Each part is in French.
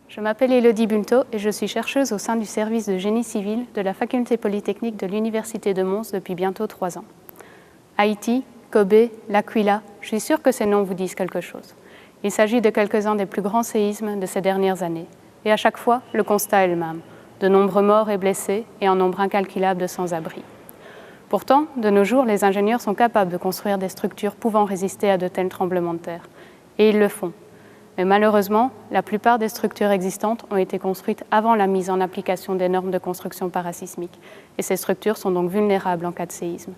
Je m'appelle Élodie Bunto et je suis chercheuse au sein du service de génie civil de la faculté polytechnique de l'Université de Mons depuis bientôt 3 ans. Haïti, Kobe, L'Aquila, je suis sûre que ces noms vous disent quelque chose. Il s'agit de quelques-uns des plus grands séismes de ces dernières années. Et à chaque fois, le constat est le même. De nombreux morts et blessés et un nombre incalculable de sans-abri. Pourtant, de nos jours, les ingénieurs sont capables de construire des structures pouvant résister à de tels tremblements de terre. Et ils le font. Mais malheureusement, la plupart des structures existantes ont été construites avant la mise en application des normes de construction parasismique. Et ces structures sont donc vulnérables en cas de séisme.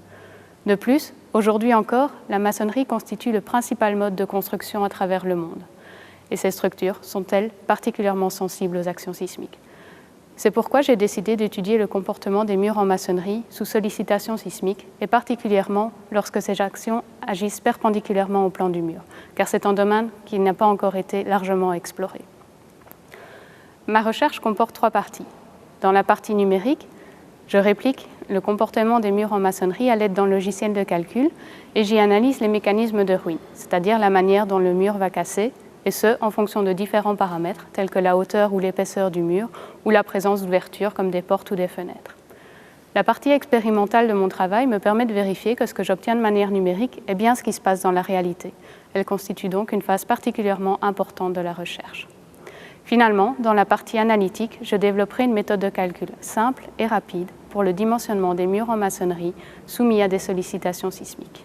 De plus, aujourd'hui encore, la maçonnerie constitue le principal mode de construction à travers le monde. Et ces structures sont-elles particulièrement sensibles aux actions sismiques. C'est pourquoi j'ai décidé d'étudier le comportement des murs en maçonnerie sous sollicitation sismique, et particulièrement lorsque ces actions agissent perpendiculairement au plan du mur, car c'est un domaine qui n'a pas encore été largement exploré. Ma recherche comporte 3 parties. Dans la partie numérique, je réplique le comportement des murs en maçonnerie à l'aide d'un logiciel de calcul et j'y analyse les mécanismes de ruine, c'est-à-dire la manière dont le mur va casser, et ce, en fonction de différents paramètres, tels que la hauteur ou l'épaisseur du mur, ou la présence d'ouvertures comme des portes ou des fenêtres. La partie expérimentale de mon travail me permet de vérifier que ce que j'obtiens de manière numérique est bien ce qui se passe dans la réalité. Elle constitue donc une phase particulièrement importante de la recherche. Finalement, dans la partie analytique, je développerai une méthode de calcul simple et rapide pour le dimensionnement des murs en maçonnerie soumis à des sollicitations sismiques.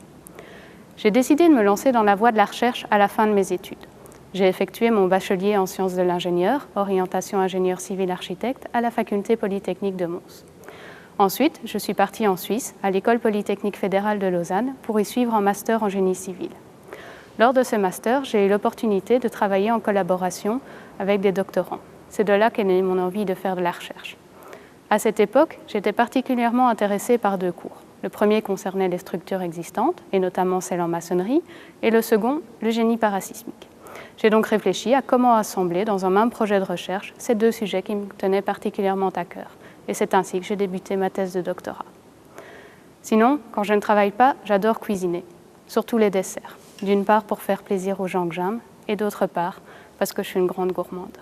J'ai décidé de me lancer dans la voie de la recherche à la fin de mes études. J'ai effectué mon bachelier en sciences de l'ingénieur, orientation ingénieur civil architecte, à la faculté polytechnique de Mons. Ensuite, je suis partie en Suisse, à l'École polytechnique fédérale de Lausanne, pour y suivre un master en génie civil. Lors de ce master, j'ai eu l'opportunité de travailler en collaboration avec des doctorants. C'est de là qu'est née mon envie de faire de la recherche. À cette époque, j'étais particulièrement intéressée par 2 cours. Le premier concernait les structures existantes, et notamment celles en maçonnerie, et le second, le génie parasismique. J'ai donc réfléchi à comment assembler dans un même projet de recherche ces 2 sujets qui me tenaient particulièrement à cœur. Et c'est ainsi que j'ai débuté ma thèse de doctorat. Sinon, quand je ne travaille pas, j'adore cuisiner, surtout les desserts. D'une part pour faire plaisir aux gens que j'aime, et d'autre part parce que je suis une grande gourmande.